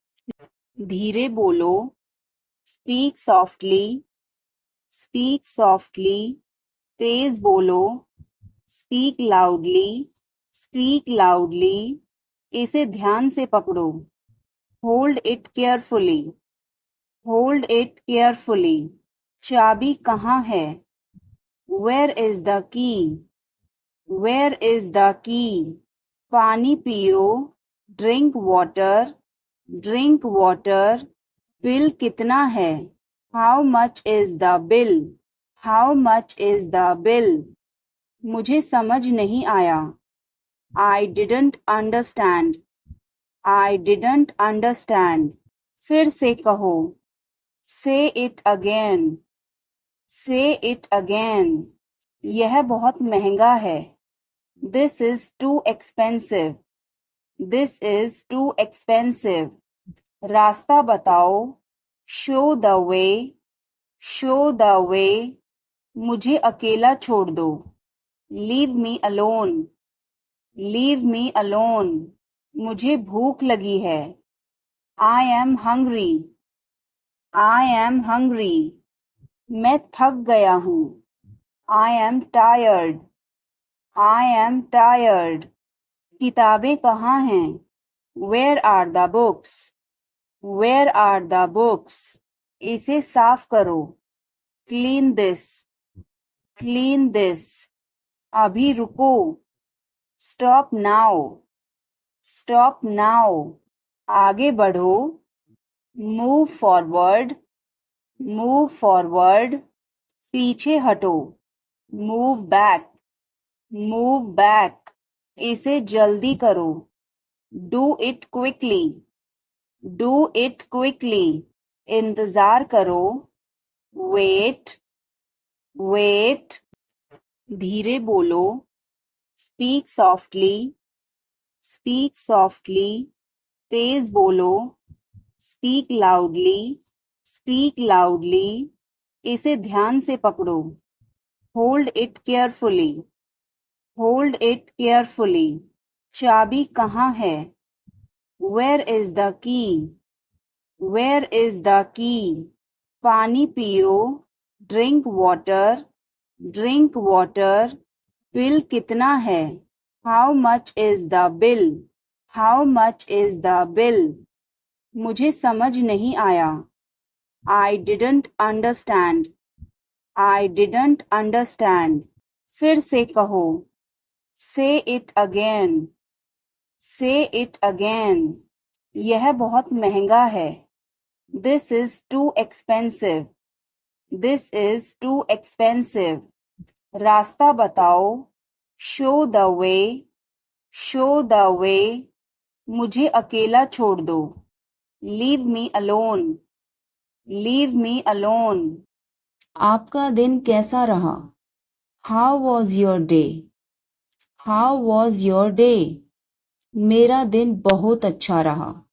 A: धीरे बोलो, स्पीक सॉफ्टली, स्पीक सॉफ्टली। तेज बोलो, स्पीक लाउडली, स्पीक लाउडली। इसे ध्यान से पकड़ो, hold it carefully, hold it carefully. चाबी कहाँ है? Where is the key, where is the key. पानी पियो, drink water, drink water. Bill कितना है? How much is the bill, how much is the bill. मुझे समझ नहीं आया, I didn't understand, I didn't understand. फिर से कहो, say it again, say it again. यह बहुत महंगा है, this is too expensive, this is too expensive. रास्ता बताओ, show the way, show the way. मुझे अकेला छोड़ दो, leave me alone, leave me alone. मुझे भूख लगी है, I am hungry, I am hungry. मैं थक गया हूँ, I am tired, I am tired. किताबें कहाँ हैं? Where are the books, where are the books. इसे साफ करो, क्लीन दिस, क्लीन दिस। अभी रुको, स्टॉप नाउ, स्टॉप नाउ। आगे बढ़ो, मूव फॉरवर्ड, मूव फॉरवर्ड। पीछे हटो, मूव बैक, मूव बैक। इसे जल्दी करो, do it quickly, do it quickly. इंतजार करो, वेट, वेट। धीरे बोलो, स्पीक सॉफ्टली, स्पीक सॉफ्टली। तेज बोलो, स्पीक लाउडली, स्पीक लाउडली। इसे ध्यान से पकड़ो, hold it carefully, hold it carefully. चाबी कहाँ है? Where is the key, where is the key. पानी पियो, drink water, drink water. Bill कितना है? How much is the bill, how much is the bill. मुझे समझ नहीं आया, I didn't understand, I didn't understand. फिर से कहो, say it again, Say it again. यह बहुत महंगा है. This is too expensive. This is too expensive. रास्ता बताओ. Show the way. Show the way. मुझे अकेला छोड़ दो. Leave me alone. Leave me alone. आपका दिन कैसा रहा? How was your day? How was your day? मेरा दिन बहुत अच्छा रहा.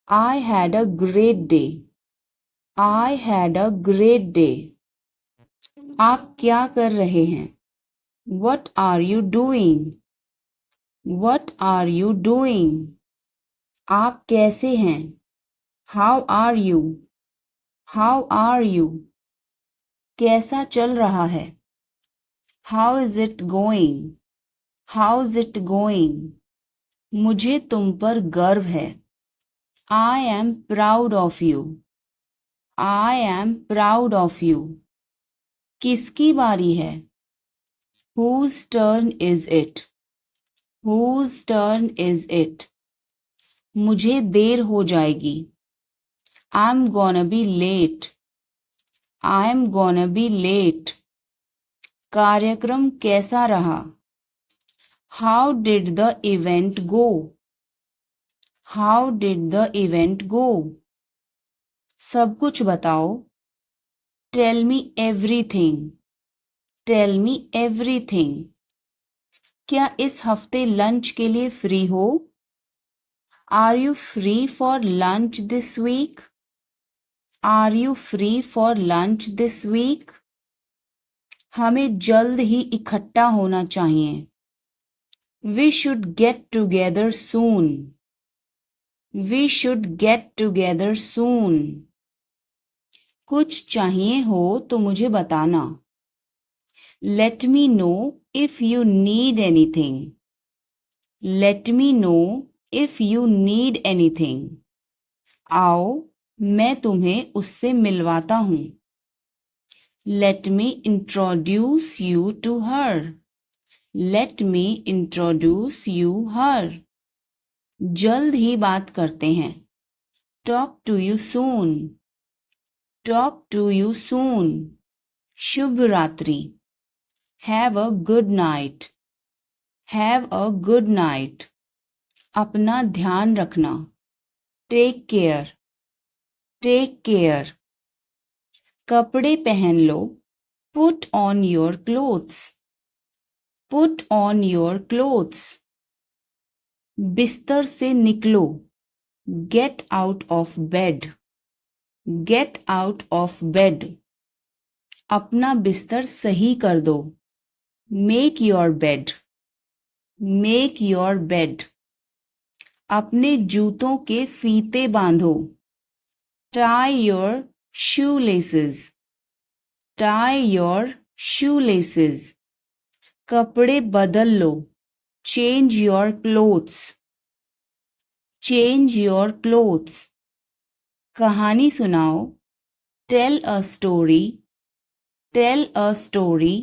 A: I had a great day. I had a great day. आप क्या कर रहे हैं? What are you doing? What are you doing? आप कैसे हैं? How are you? How are you? कैसा चल रहा है? How is it going? How's it going? मुझे तुम पर गर्व है. I am proud of you. I am proud of you. किसकी बारी है? Whose turn is it? Whose turn is it? मुझे देर हो जाएगी. I'm gonna be late. I'm gonna be late. कार्यक्रम कैसा रहा? How did the event go? How did the event go? सब कुछ बताओ. Tell me everything. Tell me everything. क्या इस हफ्ते लंच के लिए फ्री हो? Are you free for lunch this week? Are you free for lunch this week? हमें जल्द ही इकट्ठा होना चाहिए. We should get together soon. We should get together soon. कुछ चाहिए हो तो मुझे बताना. Let me know if you need anything. Let me know if you need anything. आओ मैं तुम्हें उससे मिलवाता हूँ. Let me introduce you to her. Let me introduce you her. जल्द ही बात करते हैं. Talk to you soon. Talk to you soon. शुभ रात्रि. Have a good night. Have a good night. अपना ध्यान रखना. Take care. Take care. कपड़े पहन लो. Put on your clothes. Put on your clothes. बिस्तर से निकलो. Get out of bed. Get out of bed. अपना बिस्तर सही कर दो. Make your bed. Make your bed. अपने जूतों के फीते बांधो. Tie your shoelaces. Tie your shoelaces. कपड़े बदल लो. Change your clothes. Change your clothes. कहानी सुनाओ. Tell a story. Tell a story.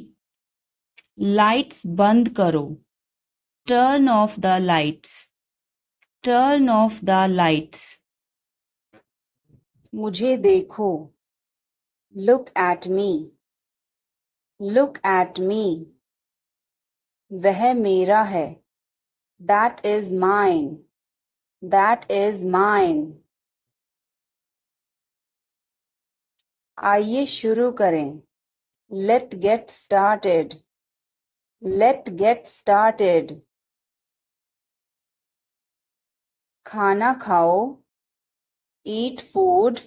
A: Lights बंद करो. Turn off the lights. Turn off the lights. मुझे देखो. Look at me. Look at me. वह मेरा है. That is mine. That is mine. आइए शुरू करें. Let's get started. Let's get started. खाना खाओ. Eat food.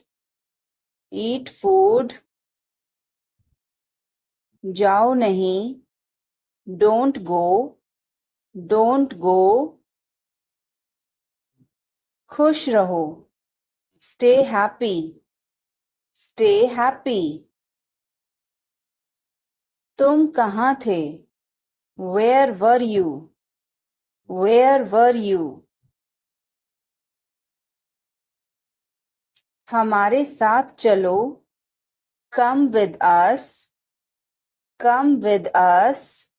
A: Eat food. जाओ नहीं. Don't go. Don't go. खुश रहो. Stay happy. Stay happy. तुम कहाँ थे? Where were you? Where were you? हमारे साथ चलो. Come with us. Come with us.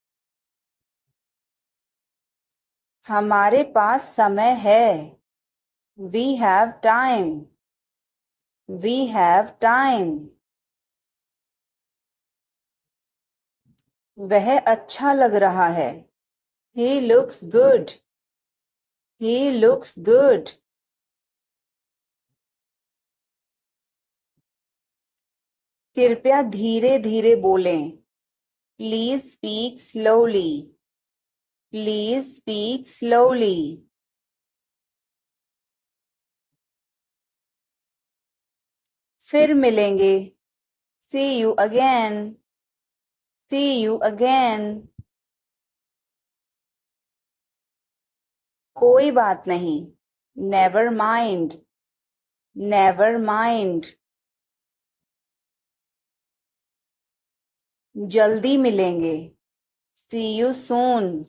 A: हमारे पास समय है. We have time. We have time. वह अच्छा लग रहा है. He looks good. He looks good. कृपया धीरे धीरे बोलें. Please speak slowly. Please speak slowly. फिर मिलेंगे. See you again. See you again. कोई बात नहीं. Never mind. Never mind. जल्दी मिलेंगे. See you soon.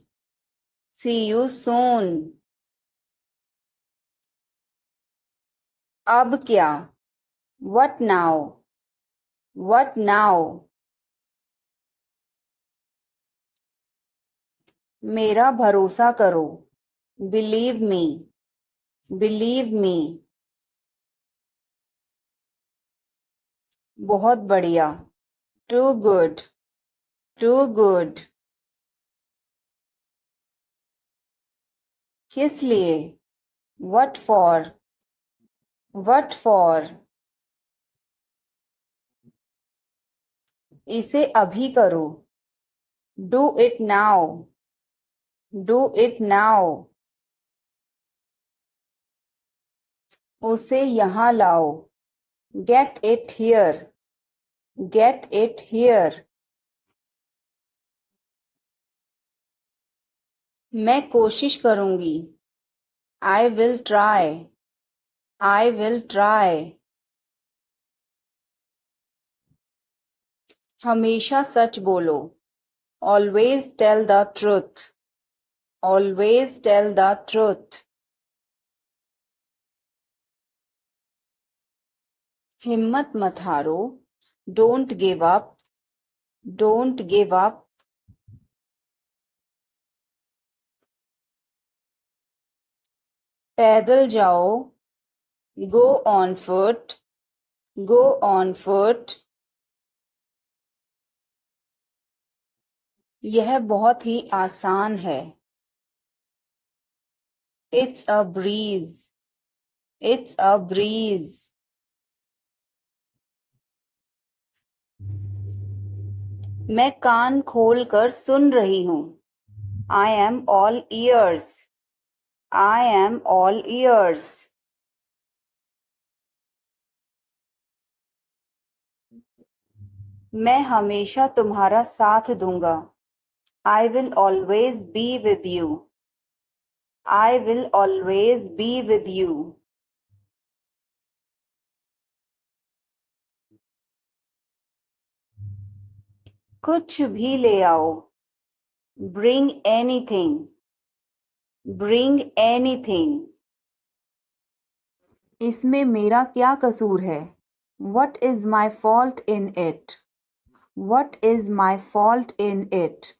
A: See you soon. अब क्या? What now? What now? मेरा भरोसा करो. Believe me. Believe me. बहुत बढ़िया. Too good. Too good. किस लिए? What for? What for? इसे अभी करो. Do it now. Do it now. उसे यहाँ लाओ. Get it here. Get it here. मैं कोशिश करूंगी. I will try. I will try. हमेशा सच बोलो. Always tell the truth. Always tell the truth. हिम्मत मत हारो. Don't give up. Don't give up. पैदल जाओ. Go on foot. Go on foot. यह बहुत ही आसान है. It's a breeze. It's a breeze. मैं कान खोल कर सुन रही हूँ. I am all ears. I am all ears. मैं हमेशा तुम्हारा साथ दूंगा. I will always be with you. I will always be with you. कुछ भी ले आओ. Bring anything. Bring anything. इसमें मेरा क्या कसूर है? What is my fault in it? What is my fault in it?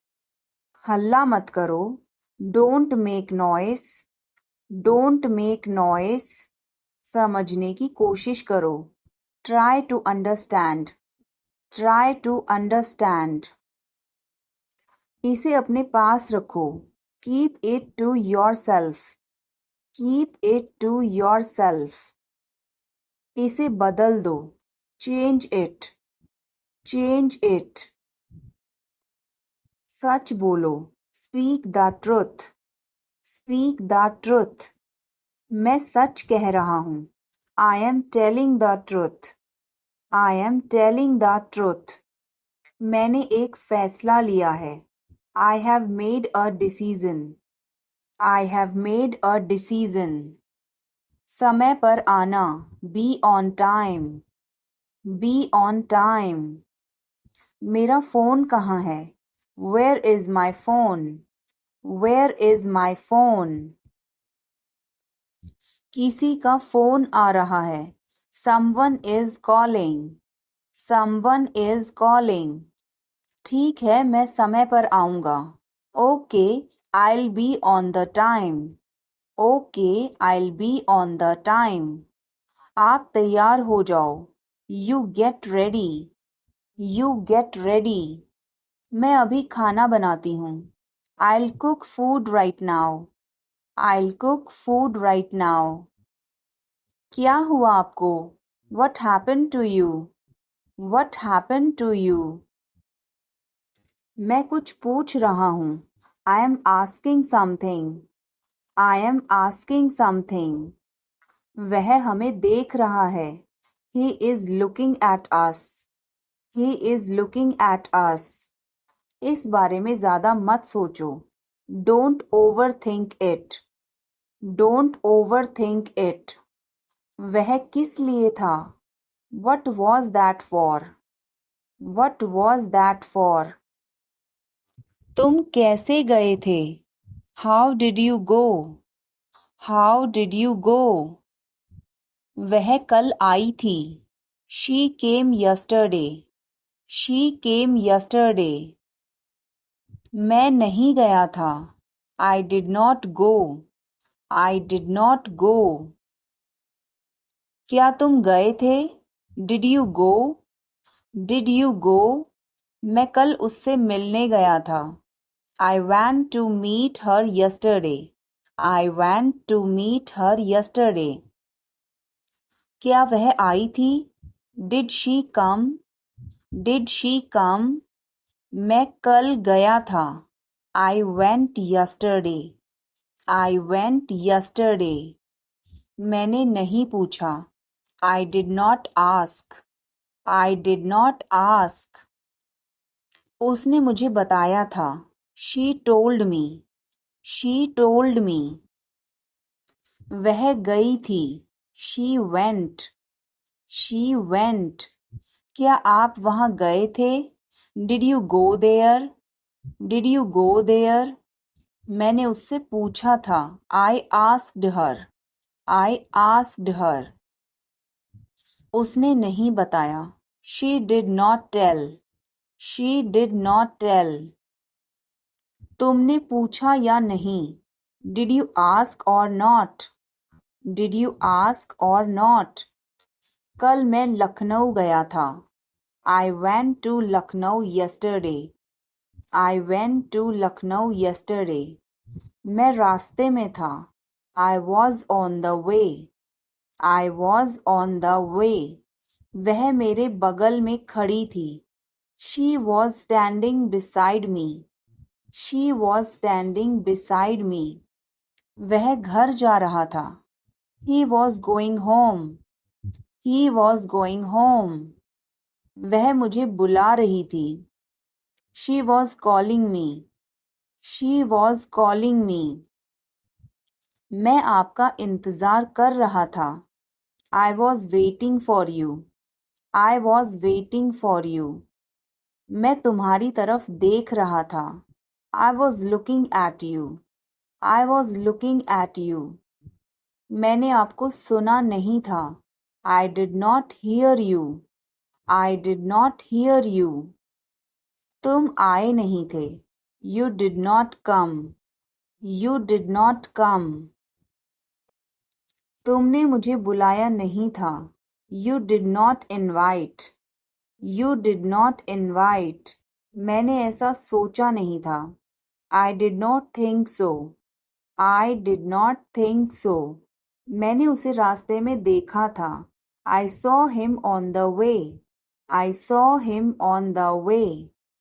A: हल्ला मत करो. Don't make noise. Don't make noise. समझने की कोशिश करो. Try to understand. Try to understand. इसे अपने पास रखो. Keep it to yourself. Keep it to yourself. इसे बदल दो. Change it. Change it. सच बोलो. Speak the truth. Speak the truth. मैं सच कह रहा हूँ. I am telling the truth. I am telling the truth. मैंने एक फैसला लिया है. I have made a decision. I have made a decision. समय पर आना. Be on time. Be on time. मेरा फ़ोन कहाँ है? Where is my phone? Where is my phone? किसी का फ़ोन आ रहा है. Someone is calling. Someone is calling. ठीक है, मैं समय पर आऊँगा. Okay, I'll be on the time. Okay, I'll be on the time. आप तैयार हो जाओ. You get ready. You get ready. मैं अभी खाना बनाती हूँ. I'll cook food right now. I'll cook food right now. क्या हुआ आपको? What happened to you? What happened to you? मैं कुछ पूछ रहा हूँ. I am asking something. I am asking something. वह हमें देख रहा है. He is looking at us. He is looking at us. इस बारे में ज़्यादा मत सोचो. Don't overthink it. Don't overthink it. वह किस लिए था? What was that for? What was that for? तुम कैसे गए थे? How did you go? How did you go? वह कल आई थी. She came yesterday. She came yesterday. मैं नहीं गया था. I did not go. I did not go. क्या तुम गए थे? Did you go? Did you go? मैं कल उससे मिलने गया था. I went to meet her yesterday. I went to meet her yesterday. क्या वह आई थी? Did she come? Did she come? मैं कल गया था. I went yesterday. I went yesterday. मैंने नहीं पूछा. I did not ask. I did not ask. उसने मुझे बताया था. She told me. She told me. वह गई थी. She went. She went. क्या आप वहाँ गए थे? Did you go there? Did you go there? मैंने उससे पूछा था. I asked her. I asked her. उसने नहीं बताया. She did not tell. She did not tell. तुमने पूछा या नहीं? Did you ask or not? Did you ask or not? कल मैं लखनऊ गया था. I went to Lucknow yesterday. I went to Lucknow yesterday. मैं रास्ते में था. I was on the way. I was on the way. वह मेरे बगल में खड़ी थी. She was standing beside me. She was standing beside me. वह घर जा रहा था. He was going home. He was going home. वह मुझे बुला रही थी. She was calling me. She was calling me. मैं आपका इंतज़ार कर रहा था. I was waiting for you. I was waiting for you. मैं तुम्हारी तरफ देख रहा था. I was looking at you. I was looking at you. मैंने आपको सुना नहीं था. I did not hear you. I did not hear you. तुम आए नहीं थे. You did not come. You did not come. तुमने मुझे बुलाया नहीं था. You did not invite. You did not invite. मैंने ऐसा सोचा नहीं था. I did not think so. I did not think so. मैंने उसे रास्ते में देखा था. I saw him on the way. I saw him on the way.